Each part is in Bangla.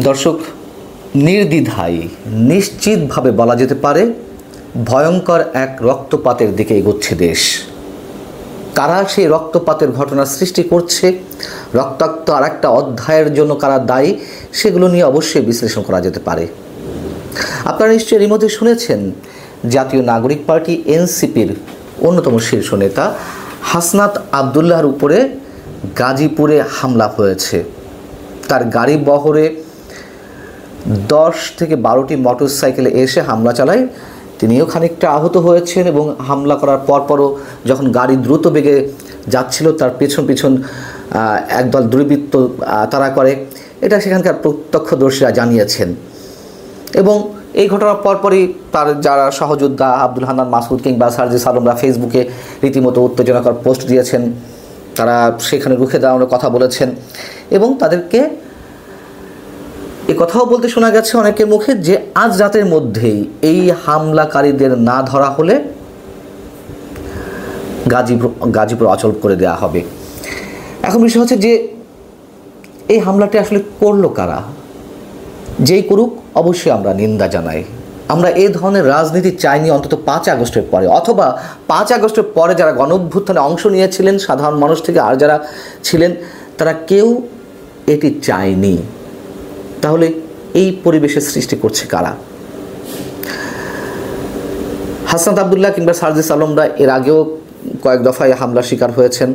দর্শক, নির্দ্বিধায় নিশ্চিতভাবে বলা যেতে পারে ভয়ঙ্কর এক রক্তপাতের দিকে এগোচ্ছে দেশ। কারা সেই রক্তপাতের ঘটনা সৃষ্টি করছে, রক্তাক্ত আর একটা অধ্যায়ের জন্য কারা দায়ী, সেগুলো নিয়ে অবশ্যই বিশ্লেষণ করা যেতে পারে। আপনারা নিশ্চয়ই এর মধ্যে শুনেছেন জাতীয় নাগরিক পার্টি এনসিপির অন্যতম শীর্ষ নেতা হাসনাত আবদুল্লাহর উপরে গাজীপুরে হামলা হয়েছে। তার গাড়ি বহরে 10 থেকে 12টি মোটরসাইকেলে এসে হামলা চালায়। তিনিও খানিকটা আহত হয়েছেন এবং হামলা করার পরপরও যখন গাড়ি দ্রুত বেগে যাচ্ছিল তার পেছন পেছন একদল দুর্বৃত্ত তাড়া করে, এটা সেখানকার প্রত্যক্ষদর্শীরা জানিয়েছেন। এবং এই ঘটনার পরপরই তার যারা সহযোদ্ধা আব্দুল হান্নান মাসুদ কিংবা সার্জিস আলমরা ফেসবুকে রীতিমতো উত্তেজনাকর পোস্ট দিয়েছেন। তারা সেখানে রুখে দাঁড়ানোর কথা বলেছেন এবং তাদেরকে এ কথাও বলতে শোনা গেছে অনেকের মুখে যে আজ রাতের মধ্যেই এই হামলাকারীদের না ধরা হলে গাজীপুর অচল করে দেওয়া হবে। এখন বিষয় হচ্ছে যে এই হামলাটি আসলে করলো কারা? যেই করুক অবশ্যই আমরা নিন্দা জানাই। আমরা এই ধরনের রাজনীতি চাইনি অন্তত 5 আগস্টের পরে, অথবা 5 আগস্টের পরে যারা গণঅভ্যুত্থানে অংশ নিয়েছিলেন সাধারণ মানুষ থেকে আর যারা ছিলেন তারা কেউ এটি চায়নি। তাহলে এই পরিবেশের সৃষ্টি করছে কারা? হাসনাত আবদুল্লাহ কিংবা সার্জিস আলমরা এর আগেও কয়েক দফায় হামলার শিকার হয়েছেন।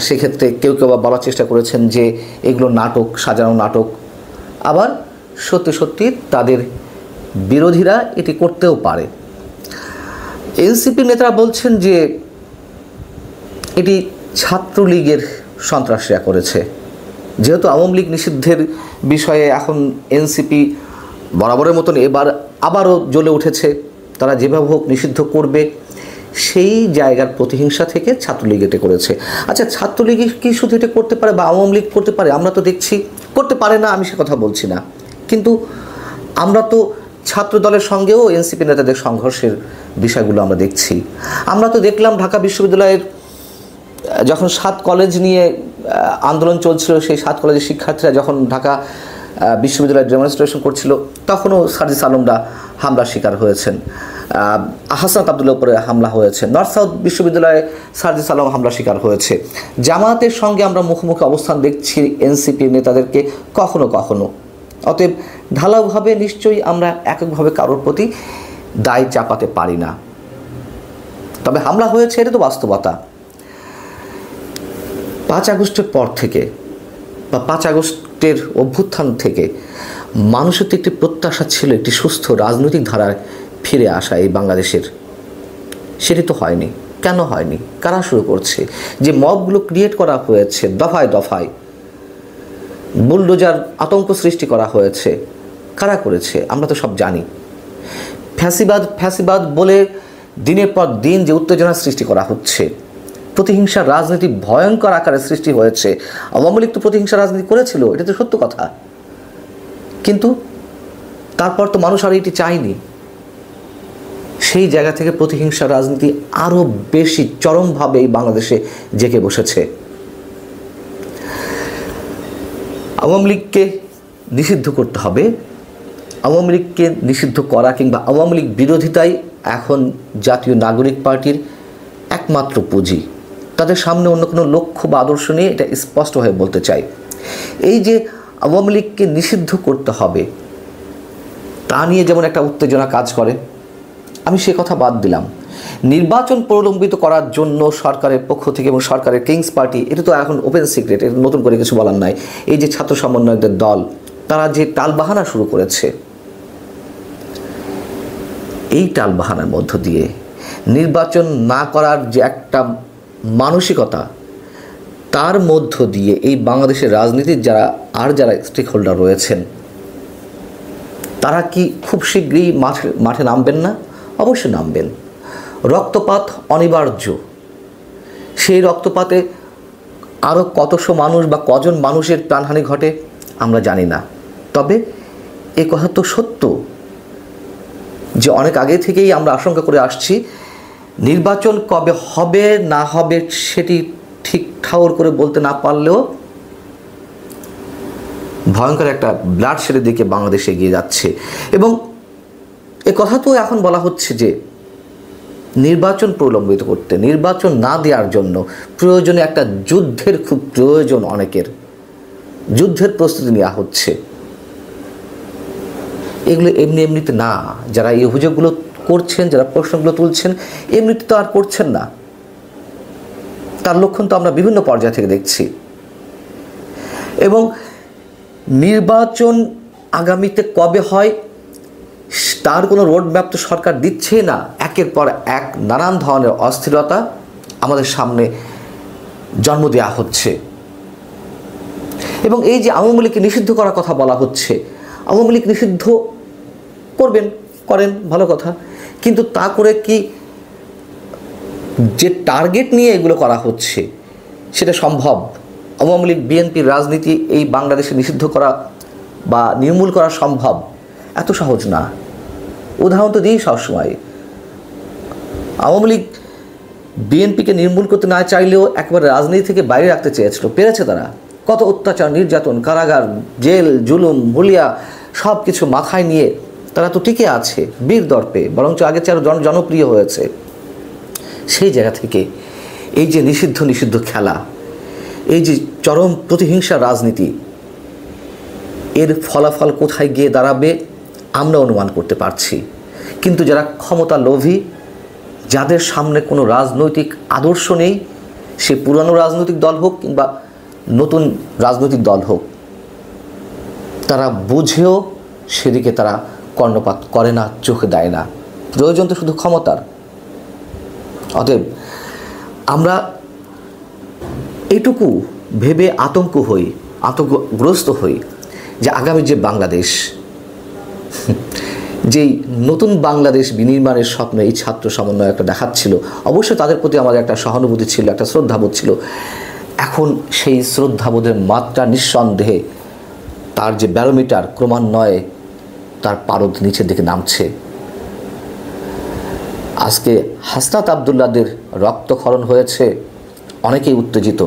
সেক্ষেত্রে কেউ কেউ বলার চেষ্টা করেছেন যে এগুলো নাটক, সাজানো নাটক। আবার সত্যি সত্যি তাদের বিরোধীরা এটি করতেও পারে। এনসিপি নেতারা বলছেন যে এটি ছাত্রলীগের সন্ত্রাসীরা করেছে। যেহেতু আওয়ামী লীগ নিষিদ্ধের বিষয়ে এখন এনসিপি বরাবরের মতন এবার আবারও জ্বলে উঠেছে, তারা যেভাবে হোক নিষিদ্ধ করবে, সেই জায়গার প্রতিহিংসা থেকে ছাত্রলীগ এটা করেছে। আচ্ছা, ছাত্রলীগ কি শুধু এটা করতে পারে বা আওয়ামী লীগ করতে পারে? আমরা তো দেখছি করতে পারে না, আমি সে কথা বলছি না, কিন্তু আমরা তো ছাত্র দলের সঙ্গেও এনসিপি নেতাদের সংঘর্ষের বিষয়গুলো আমরা দেখছি। আমরা তো দেখলাম ঢাকা বিশ্ববিদ্যালয়ের যখন 7 কলেজ নিয়ে আন্দোলন চলছিল, সেই 7 কলেজের শিক্ষার্থীরা যখন ঢাকা বিশ্ববিদ্যালয়ে ডেমনস্ট্রেশন করছিল তখনও সার্জিস আলমরা হামলার শিকার হয়েছেন। হাসনাত আবদুল্লাহর উপরে হামলা হয়েছে। নর্থ সাউথ বিশ্ববিদ্যালয়ে সার্জিস আলম হামলার শিকার হয়েছে। জামায়াতের সঙ্গে আমরা মুখোমুখি অবস্থান দেখছি এনসিপি নেতাদেরকে কখনো কখনো। অতএব ঢালাওভাবে নিশ্চয়ই আমরা এককভাবে কারোর প্রতি দায় চাপাতে পারি না, তবে হামলা হয়েছে এটা তো বাস্তবতা। 5 আগস্টের পর থেকে বা 5 আগস্টের অভ্যুত্থান থেকে মানুষের তো একটি প্রত্যাশা ছিল একটি সুস্থ রাজনৈতিক ধারায় ফিরে আসা এই বাংলাদেশের। সেটি তো হয়নি। কেন হয়নি? কারা শুরু করছে? যে মবগুলো ক্রিয়েট করা হয়েছে দফায় দফায়, বুলডোজার আতঙ্ক সৃষ্টি করা হয়েছে, কারা করেছে আমরা তো সব জানি। ফ্যাসিবাদ বলে দিনের পর দিন যে উত্তেজনা সৃষ্টি করা হচ্ছে, প্রতিহিংসার রাজনীতি ভয়ঙ্কর আকারে সৃষ্টি হয়েছে। আওয়ামী লীগ তো প্রতিহিংসা রাজনীতি করেছিল, এটা তো সত্য কথা, কিন্তু তারপর তো মানুষ আর এটি চায়নি। সেই জায়গা থেকে প্রতিহিংসা রাজনীতি আরও বেশি চরমভাবে এই বাংলাদেশে জেঁকে বসেছে। আওয়ামী লীগকে নিষিদ্ধ করতে হবে। আওয়ামী লীগকে নিষিদ্ধ করা কিংবা আওয়ামী লীগ বিরোধিতাই এখন জাতীয় নাগরিক পার্টির একমাত্র পুঁজি। তাদের সামনে অন্য কোনো লক্ষ্য বা আদর্শ নিয়ে এটা স্পষ্টভাবে বলতে চাই। এই যে আওয়ামী লীগকে নিষিদ্ধ করতে হবে তা নিয়ে যেমন একটা উত্তেজনা কাজ করে, আমি সে কথা বাদ দিলাম। নির্বাচন প্রলম্বিত করার জন্য সরকারের পক্ষ থেকে এবং সরকারের কিংস পার্টি, এটা তো এখন ওপেন সিক্রেট, এটা নতুন করে কিছু বলার নাই। এই যে ছাত্র সমন্বয়কদের দল, তারা যে টালবাহানা শুরু করেছে, এই টালবাহানার মধ্য দিয়ে নির্বাচন না করার যে একটা মানসিকতা, তার মধ্য দিয়ে এই বাংলাদেশের রাজনীতির যারা স্টেক হোল্ডার রয়েছেন তারা কি খুব শীঘ্রই মাঠে নামবেন না? অবশ্যই নামবেন। রক্তপাত অনিবার্য। সেই রক্তপাতে আরও কতশো মানুষ বা কজন মানুষের প্রাণহানি ঘটে আমরা জানি না, তবে এ কথা তো সত্য যে অনেক আগে থেকেই আমরা আশঙ্কা করে আসছি নির্বাচন কবে হবে না হবে সেটি ঠিক ঠাউর করে বলতে না পারলেও ভয়ঙ্কর একটা ব্লাডশেডের দিকে বাংলাদেশ এগিয়ে যাচ্ছে। এবং এ কথা তো এখন বলা হচ্ছে যে নির্বাচন প্রলম্বিত করতে, নির্বাচন না দেওয়ার জন্য প্রয়োজনে একটা যুদ্ধের খুব প্রয়োজন, অনেকের যুদ্ধের প্রস্তুতি নেওয়া হচ্ছে। এগুলো এমনিতে না, যারা এই অভিযোগগুলো করছেন, যারা প্রশ্নগুলো তুলছেন, এমনিতে তো আর করছেন না। তার লক্ষণ তো আমরা বিভিন্ন পর্যায় থেকে দেখছি। এবং নির্বাচন আগামীতে কবে হয় তার কোনো রোডম্যাপ তো সরকার দিচ্ছে না। একের পর এক নানান ধরনের অস্থিরতা আমাদের সামনে জন্ম দেওয়া হচ্ছে। এবং এই যে আওয়ামী লীগকে নিষিদ্ধ করার কথা বলা হচ্ছে, আওয়ামী লীগ নিষিদ্ধ করেন, ভালো কথা, কিন্তু তা করে কি যে টার্গেট নিয়ে এগুলো করা হচ্ছে সেটা সম্ভব? আওয়ামী লীগ বিএনপির রাজনীতি এই বাংলাদেশে নিষিদ্ধ করা বা নির্মূল করা সম্ভব? এত সহজ না। উদাহরণ তো দিই সবসময়, আওয়ামী লীগ বিএনপিকে নির্মূল করতে না চাইলেও একবার রাজনীতি থেকে বাইরে রাখতে চেয়েছিল, পেরেছে তারা। কত অত্যাচার, নির্যাতন, কারাগার, জেল, জুলুম, হুলিয়া সব কিছু মাথায় নিয়ে তারা তো টিকে আছে বীর দর্পে, বরঞ্চ আগের চেয়ে আরও জনপ্রিয় হয়েছে। সেই জায়গা থেকে এই যে নিষিদ্ধ খেলা, এই যে চরম প্রতিহিংসার রাজনীতি, এর ফলাফল কোথায় গিয়ে দাঁড়াবে আমরা অনুমান করতে পারছি। কিন্তু যারা ক্ষমতা লোভী, যাদের সামনে কোনো রাজনৈতিক আদর্শ নেই, সে পুরানো রাজনৈতিক দল হোক কিংবা নতুন রাজনৈতিক দল হোক, তারা বুঝেও সেদিকে তারা কর্ণপাত করে না, চোখে দেয় না। প্রয়োজন তো শুধু ক্ষমতার। অতএব আমরা এটুকু ভেবে আতঙ্কগ্রস্ত হই যে আগামী যে বাংলাদেশ, যেই নতুন বাংলাদেশ বিনির্মাণের স্বপ্ন এই ছাত্র সমন্বয় একটা দেখাচ্ছিল, অবশ্যই তাদের প্রতি আমাদের একটা সহানুভূতি ছিল, একটা শ্রদ্ধাবোধ ছিল। এখন সেই শ্রদ্ধাবোধের মাত্রা নিঃসন্দেহে তার যে ব্যারোমিটার ক্রমান্বয়ে তার পারদ নিচের দিকে নামছে। আজকে হাসনাত আবদুল্লাহদের রক্তক্ষরণ হয়েছে, অনেকেই উত্তেজিত।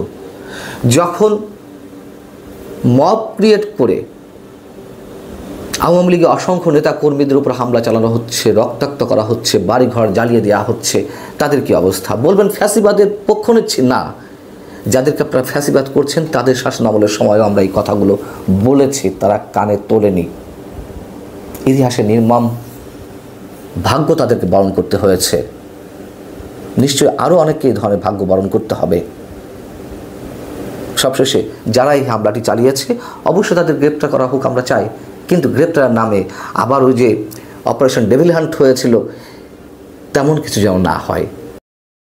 যখন মব ক্রিয়েট করে আওয়ামী লীগের অসংখ্য নেতা কর্মীদের উপর হামলা চালানো হচ্ছে, রক্তাক্ত করা হচ্ছে, বাড়িঘর জ্বালিয়ে দেওয়া হচ্ছে, তাদের কি অবস্থা? বলবেন ফ্যাসিবাদের পক্ষ নিচ্ছি না, যাদেরকে আপনারা ফ্যাসিবাদ করছেন তাদের শাসন আমলের সময়ও আমরা এই কথাগুলো বলেছি, তারা কানে তোলেনি। ইতিহাসে নির্মম ভাগ্য তাদেরকে বরণ করতে হয়েছে, নিশ্চয়ই আরও অনেককে এই ধরনের ভাগ্য বরণ করতে হবে। সবশেষে যারা এই হামলাটি চালিয়েছে অবশ্যই তাদের গ্রেপ্তার করা হোক, আমরা চাই। কিন্তু গ্রেপ্তারের নামে আবার ওই যে অপারেশন ডেভিল হান্ট হয়েছিল তেমন কিছু যেন না হয়।